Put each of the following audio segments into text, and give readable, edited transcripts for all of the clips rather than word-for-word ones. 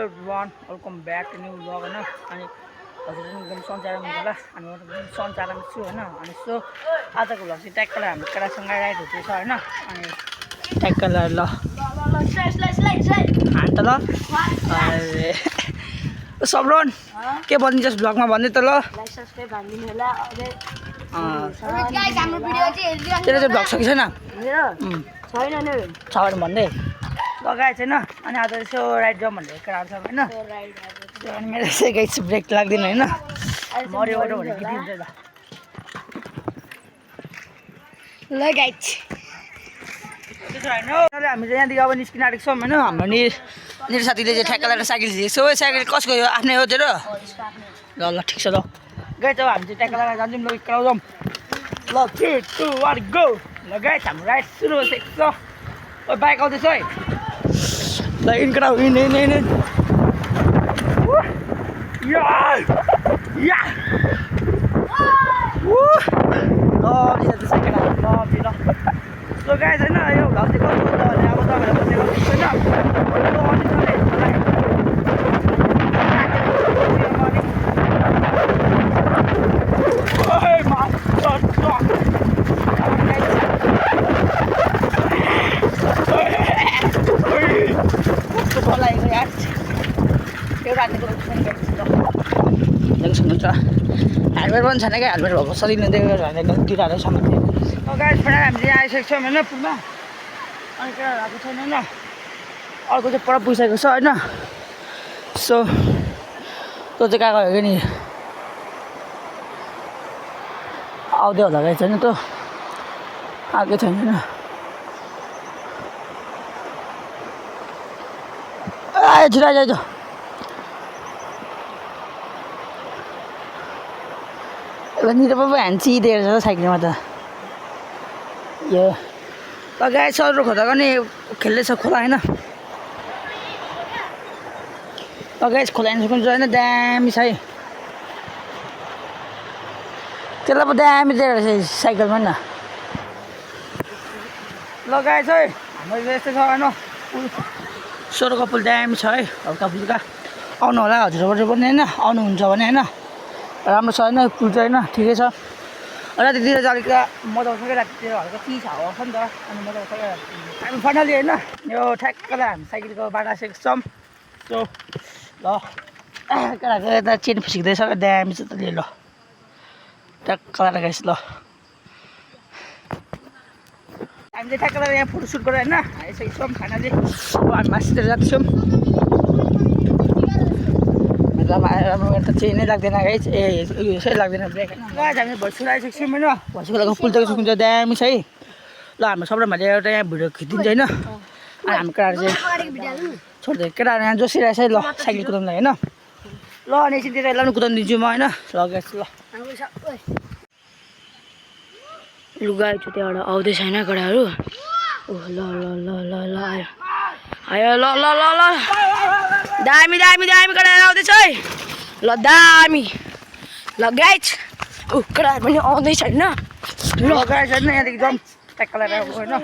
everyone, welcome back to new vlog हैन अनि हजुरहरु एकदम सञ्चारमा होला अनि म पनि सञ्चारमा छु हैन अनि सो आजको भ्लग चाहिँ ट्याक्कलाई हाम्रो केटासँग राइड हुँदैछ हैन अनि ट्याक्कलाई ल हान्त ल अरे सबरन के भनिदिन्छस् भ्लगमा भन्दै त ल लाइक सब्स्क्राइब हान्दिनु होला गाइस हाम्रो भिडियो चाहिँ हेरिदिनु तेरो चाहिँ भ्लग सकिछ न मेरो छैन नि छ भने भन्दै लगाए छैन अनि आज यसो राइड जाउँ भनेर केटाहरुसँग हैन अनि मेरो चाहिँ गाइस ब्रेक लाग्दैन हैन मर्यो ओटो भने बितिन्छ ल गाइस त्यसो हैन हामी चाहिँ यहाँदेखि अब निस्किन आँटेको छौँ हैन हाम्रो मेरो साथीले चाहिँ ठ्याक्क लगाएर साइकल झिकेको छ साइकल कसको हो आफ्नै हो तेरो ल ल ठिक छ ल गाइस अब हामी चाहिँ ठ्याक्क लगाएर जान्छौँ ल इक्राउ जाउँ ल 3 2 1 गो ल गाइस हाम्रो राइड सुरु भइसकेको छ ओ बाइक आउँदैछ है ल इन्क्राउ इन या या ल दिदा साइकल ल सो गाइस हैन यो भ्लग चाहिँ कस्तो हुन्छ भने अब तपाईहरुले हेलमेट पनि छैन क्या हेलमेट भएको सजिलो दिइरहेको सामान गाइस फ्रेन्ड हामी चाहिँ आइसकेको छौँ होइन पुलमा अनि केटा भएको छैन होइन अर्को चाहिँ पर पुगिसकेको छ होइन सो त्यो चाहिँ कहाँ गयो कि नि आउँदै होला गाइस छैन त आएकै छैन होइन छिटो आइज निर पो हान्छ दिएर छ साइकलमा त यो गाई सरु खोज्दा पनि खेल्दैछ खोला होइन गाई खोला हेर्नु छ होइन दामी छ है त्यसलाई पो दामी दिएर रहेछ साइकलमा न लगाएछ है हाम्रो यस्तै छ होइन पुल सोह्रको पुल दामी छ है हल्का फुल्का आउनु होला हजुरबाट पनि होइन आउनुहुन्छ भने होइन राम्रो छ होइन पुल चाहिँ होइन ठिकै छ रातितिर चाहिँ अलिक मजा आउँछ क्या रातितिर हल्का चिज हावा आउँछ नि त अनि मजा आउँछ क्या हामी फाइनली होइन यो ठ्याक्कलाई हामी साइकलको बाटो आइसकेको छौँ सो ल केटाको यता चेन फुस्किँदैछ क्या दामी छ त ल ठ्याक्कलाई गाइस ल हामी चाहिँ ठ्याक्कलाई यहाँ फोटोसुट गरेर होइन आइसकेको छौँ फाइनली अब हामी मासितिर जाँदैछौँ राम्रो त चेनै लाग्दैन गाइस यसै लाग्दैन ब्रेक होइन गाइस हामी भैँसुला आइसकेको छौँ होइन भैँसुलाको पुल त सुकिन्छ दामी छ है ल हाम्रो सबैले मैले एउटा यहाँ भिडियो खिचिदिन्छ होइन अनि हाम्रो केटाहरू चाहिँ छोड्दै केटाहरू यहाँ जोसिरहेछ है ल साइकल कुदाउनुलाई होइन ल अनि एकछिनतिर यसलाई पनि कुदाउनु दिन्छु म होइन ल गाइस ल लुगा आइछु त्यहाँबाट आउँदैछ होइन केटाहरू ओह ल ल ल ल ल आयो आयो ल ल ल ल दामी दामी दामी केटाहरू आउँदैछ है ल दामी ल गाइस ऊ केटाहरू पनि आउँदैछ होइन ल गाइस होइन यहाँदेखि जाउँ ट्याक्क लगाएर होइन ल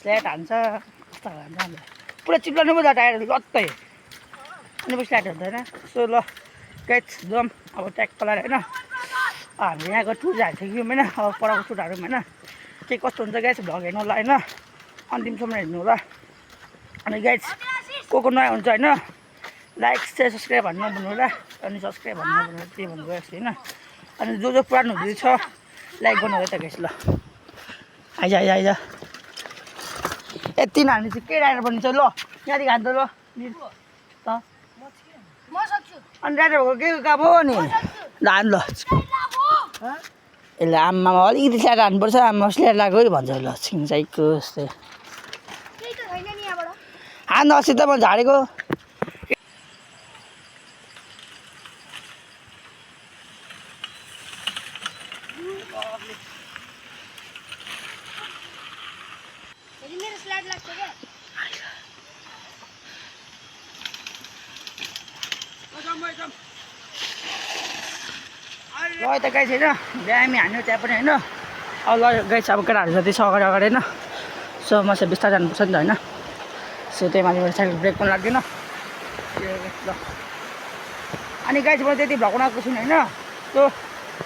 स्ल्याट हान्छ कस्तो हान्छ पुरा चिप्लाउनु पो टायरहरू लत्तै अनि पछि स्ल्याट हुँदैन सो ल गाइस जाउँ अब ट्याक्क लगाएर होइन हामी यहाँको टुर हालिसक्यौँ होइन अब पढाएको टुरहरू होइन के कस्तो हुन्छ गाइस भ्लग हेर्नु होला होइन अन्तिमसम्म हेर्नु होला अनि गाइस को नयाँ हुन्छ होइन लाइक सेयर सब्सक्राइब भन्नु नभन्नु होला अनि सब्सक्राइब भन्नु नभन्नु त्यही भन्नु गएको छु होइन अनि जो पुरानो हुँदैछ लाइक गर्नु होला त गाइस ल आइज आइज आइज यति हाल्नु चाहिँ के राइडर बनिन्छ ल यहाँदेखि हान्छ ल त अनि राइडर भएको के गएको हो नि ल हान ल यसले आमामा अलिकति स्ल्याट हान्नुपर्छ आमा स्ल्याट लाग्यो है भन्छ ल छिङसाइको जस्तै हान अस्ति त म झाडेको ल यता गाइस होइन दामी हान्यो त्यहाँ पनि होइन अब ल गाइस अब केटाहरू जति छ अगाडि अगाडि होइन सो म चाहिँ बिस्तारै जानुपर्छ नि त होइन सो त्यही माथि मेरो साइकल ब्रेक पनि लाग्दैन ल अनि गाइस म त्यति भ्लग बनाएको छुइनँ होइन सो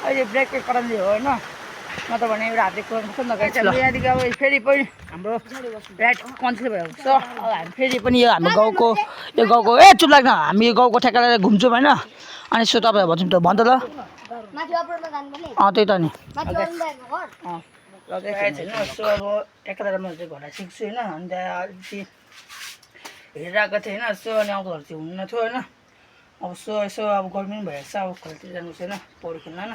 अहिले ब्रेक कराउने हो होइन नत्र भने एउटा हातले कुदाउनु पर्छ नि त गाइस यहाँदेखि अब फेरि पनि हाम्रो राइड कन्सिल भयो सो अब हामी फेरि पनि यो हाम्रो गाउँको ए चुप लाग्न हामी यो गाउँको ठेक्का लिएर घुम्छौँ होइन अनि सो तपाईँहरू भन्छौँ त भन्छ ल त्यही त नि होइन सो अब एकातिर म चाहिँ घर सिक्छु होइन अनि त्यहाँ अलिकति हेरेर आएको थिएँ होइन सो अनि आउँदोहरू चाहिँ हुनु थियो होइन अब सो यसो अब गर्मी पनि भइरहेको छ अब खोलातिर जानु छैन पौडी खेल्न होइन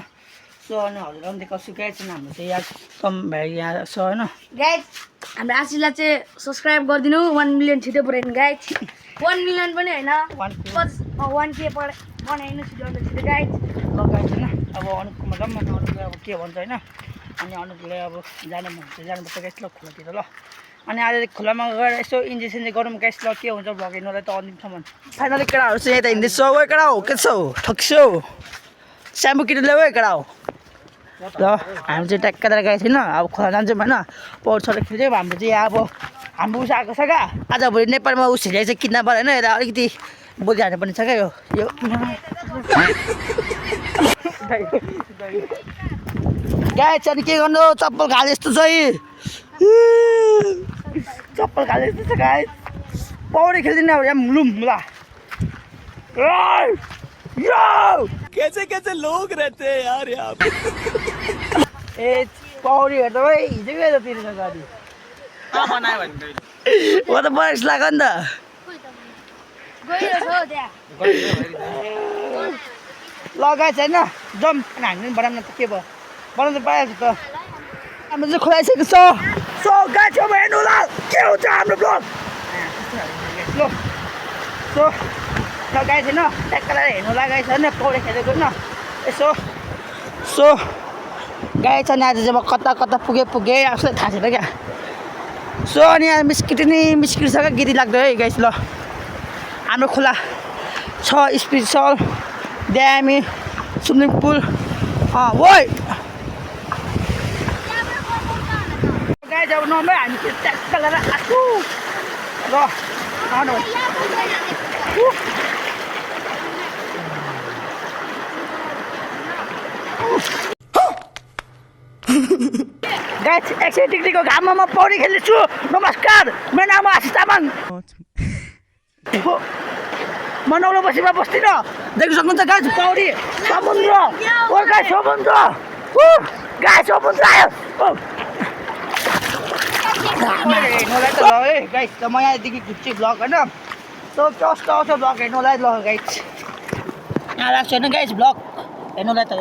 सो अनि हजुर पनि देखाउँछु गाइस छैन हाम्रो चाहिँ यहाँ कम भयो यहाँ छ होइन गाइस हाम्रो आशीलाई चाहिँ सब्सक्राइब गरिदिनु 1 मिलियन छिटो पुऱ्याइनु गाइस 1 मिलियन पनि होइन 1K बनाइनु छिटो गाइस ल गाइस होइन अब अनुपको मतलब अनुपले अब के भन्छ होइन अनि अनुपले अब जानु मन हुन्छ जानुपर्छ गाइस ल खोलातिर ल अनि आज खोलामा गएर यसो इन्जेक्सन चाहिँ गरौँ गाइस ल के हुन्छ भ्लग हेर्नुलाई त अन्तिमसम्म फाइनली केटाहरू चाहिँ यता हिँड्दैछ ओ केटा हो के छ हौ ठक्छौ स्याम्पो किनेर ल्याऊ है केटा हो ल हामी चाहिँ ट्याक्कातिर गएको छैन अब खोला जान्छौँ होइन पौडी सौडी खेल्छौँ हाम्रो चाहिँ अब हाम्रो उस आएको छ क्या आजभोलि नेपालमा उस हेरेको चाहिँ किन्न पऱ्यो होइन यता अलिकति बोलिहाल्नु पर्ने छ क्या यो गाई चाहिँ अनि के गर्नु चप्पल घाले जस्तो चाहिँ चप्पल घाले जस्तो छ गाई पौडी खेल्दिनँ अब यहाँ मुलुम ल कैसे कैसे लोग रहते हैं यार यहाँ पे ए पौडी हेर्दा भाइ हिजो गएर तिर्छ गाडी म त बरेक्स लाग्यो नि त लगाएछ होइन जम हामी पनि बनाउन त के भयो बनाउनु त पाइहाल्छ त हाम्रो चाहिँ खुलाइसकेको छ सो गाइस अब हेर्नु ल के हुन्छ हाम्रो ब्लग ल सो लगाएछ होइन ट्याक्कलाई हेर्नु लगाएछ होइन पौडी खेलेको होइन यसो सो गाई छ नि आज चाहिँ म कता कता पुगेँ आफूलाई थाहा छैन क्या सो अनि यहाँ मिस्किट छ क्या गिरी लाग्दो है गाइस ल हाम्रो खोला छ स्पिरिचुअल ड्यामी स्विमिङ पुल ओइ गाई अब नभए हामी ट्याक्क लिएर आएको ल गाइस एकछिन टिकटीको घाममा म पौडी खेल्दैछु नमस्कार मेरो नाम आशिष तामाङ म नौलो बसीमा बस्दिनँ देख्न सक्नुहुन्छ गाइस पौडी समुद्र ओ गाइस समुद्र गाइस समुद्र आयो हेर्नुलाई त ल है गाइस म यहाँदेखि खिच्छु भ्लग होइन सो कस्तो आउँछ भ्लग हेर्नुलाई ल गाइस यहाँ राख्छु होइन गाइस भ्लग हेर्नुलाई त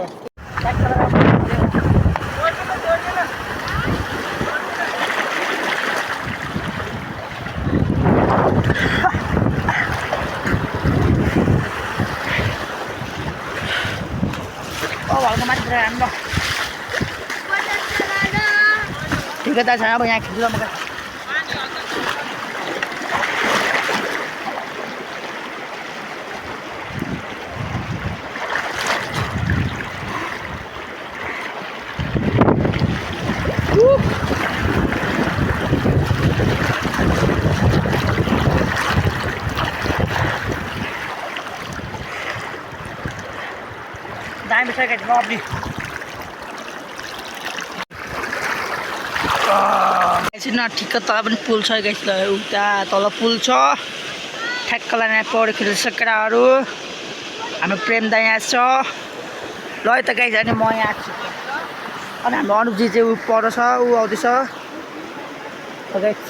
घरको मान्छे राम्रो ठिकै त छ अब यहाँ खिच्छु म दामी छ क्या लभली एकछिन ठिक्क तल पनि पुल छ गाइस ल उता तल पुल छ ठ्याक्कलाई यहाँ पौडी खेल्छ केटाहरू हाम्रो प्रेम दा यहाँ छ ल है त गाइस अनि म यहाँ छु अनि हाम्रो अनुपजी चाहिँ ऊ पर छ ऊ आउँदैछ गाइस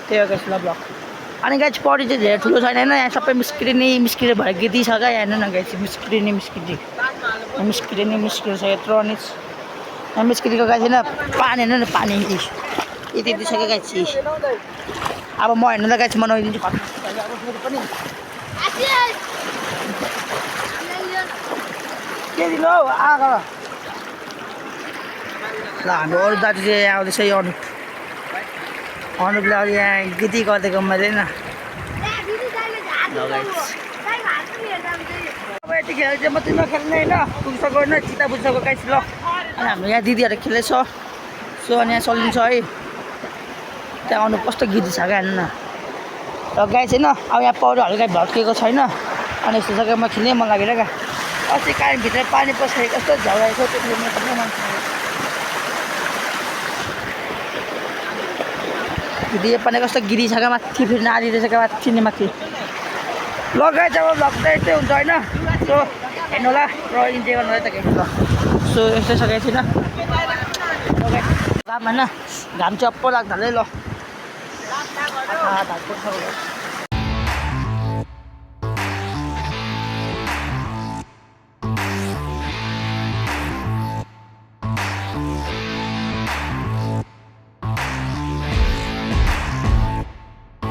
त्यही हो गाइस ल ब्लग अनि गाइस पौडी चाहिँ धेरै ठुलो छैन होइन यहाँ सबै मिस्किरे भएर गिटी छ क्या यहाँ हेर्नु न गाइस मिस्किरे छ यत्रो अनि यहाँ मिस्किरीको गाइस होइन पानी हेर्नु न पानी यति छ क्या गाइस अब म हेर्नुलाई गाइस म नदिन्छु पनि के दिनु हौ आएको ल हाम्रो अरू दाजु चाहिँ आउँदैछ यो अनुपले अब यहाँ गिटी गरिदिएको मैले होइन अब यतिखेर चाहिँ म तिम्रो खेल्ने होइन पुगिसक्यो होइन चिता बुझिसक्यो गाइस ल अनि हाम्रो यहाँ दिदीहरू खेल्दैछ सो अनि यहाँ सलिन्छ है त्यहाँ आउनु कस्तो गिरी छ क्या हेर्नु न र गाई छैन अब यहाँ पौडी हल्का भत्किएको छैन अनि यस्तो जग्गामा खेल्नै मन लागेर क्या अस्ति कारेन्टभित्र पानी पसेको कस्तो झगाएको त्यो म पनि मन भिडियो पनि कस्तो गिरी छ क्या माथि फेरि नाली रहेछ क्या माथि नै माथि लगाइ चाहिँ अब भ्लग चाहिँ यस्तै हुन्छ होइन सो हेर्नु होला र इन्जोय गर्नु होला त हेर्नु ल सो यस्तै सकेको छैन घाम होइन घाम चाहिँ अप्पो लाग्दा ल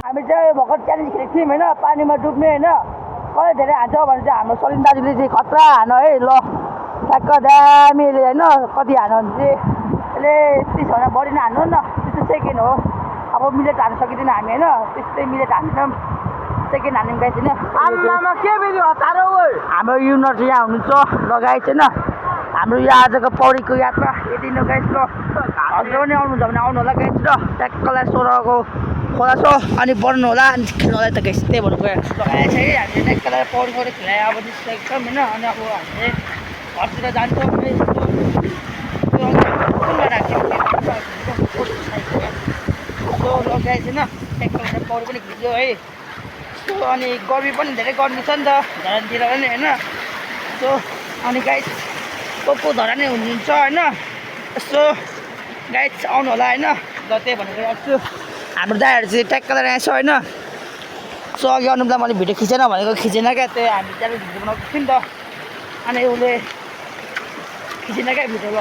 हामी चाहिँ भर्खर च्यालेन्ज खेलेको थियौँ होइन पानीमा डुब्ने होइन कसले धेरै हान्छ भने चाहिँ हाम्रो सलिन दाजुले चाहिँ खतरा हान है ल ठ्याक्क दामीले होइन कति हान भने चाहिँ यसले 30 भन्दा बढी नै हान्नु नि त त्यस्तो सेकेन्ड हो अब मिलेट हान्न सकिँदैन हामी होइन त्यस्तै मिलेट हान्छौँ सेकेन्ड हान्ने गाई छैन आमामा के भिडियो हतार हाम्रो युनर चाहिँ यहाँ हुनुहुन्छ लगाइ छैन हाम्रो यो आजको पौडीको यात्रा यति नै गाइस ल हजुर पनि आउनुहुन्छ भने आउनु होला गाइस ल ट्याक्कलाई सोह्रको खोला छ अनि बढ्नु होला अनि खेल्नु होला त गाइस त्यही भन्नु गयो लगाइ छ है हामीले ट्याक्कलाई पौडी पौडी खेलाए अब निस्केको छौँ होइन अनि अब हामीले घरतिर जान्छौँ सो लगाइ छैन ट्याक्कलाई पौडी पनि खिच्यो है सो अनि गर्मी पनि धेरै गर्मी छ नि त धरानतिर पनि होइन सो अनि गाइस को धरानै हुनुहुन्छ होइन यसो गाइस आउनु होला होइन ल त्यही भनेर आएको छु हाम्रो दाइहरू चाहिँ ट्याक्कलाई रहेछ होइन सो अघि अनुपलाई मैले भिडियो खिचेन भनेको खिचेन क्या त्यही हामी त्यहाँ भिडियो बनाएको थियौँ नि त अनि उसले खिचेन क्या भिडियो ल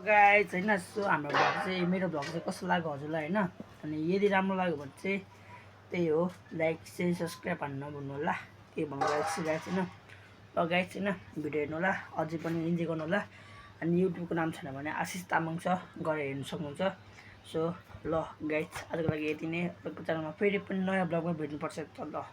गाइस होइन सो हाम्रो भ्लग चाहिँ मेरो भ्लग चाहिँ कस्तो लाग्यो हजुरलाई होइन अनि यदि राम्रो लाग्यो भने चाहिँ त्यही हो लाइक चाहिँ सब्सक्राइब हान्न नभुल्नु होला त्यही भन्नु गएको छु गाइस होइन ल गाइस होइन भिडियो हेर्नु होला अझै पनि इन्जोय गर्नु होला अनि युट्युबको नाम छैन भने आशिष तामाङ छ गएर हेर्नु सक्नुहुन्छ सो ल गाइस आजको लागि यति नै अर्को च्यानलमा फेरि पनि नयाँ ब्लगमा भेट्नुपर्छ त ल